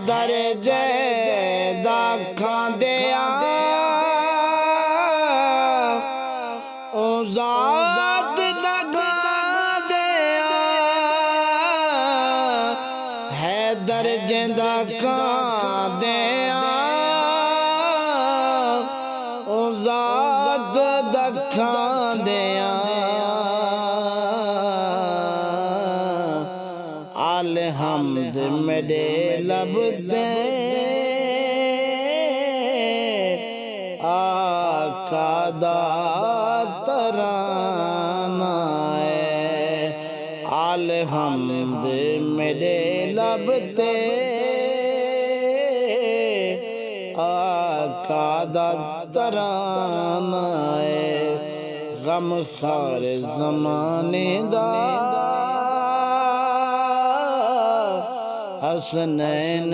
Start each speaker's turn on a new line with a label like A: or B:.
A: दर्जे दा खांदिया ओ ज़ात दा गांदिया है दर्जे दा खांदिया ओ ज़ात दा खांदिया आले हमद मेरे लब दे आका दा तराना है आले हमद मेरे लब दे आका दा तराना है गम खार ज़माने दा हसनैन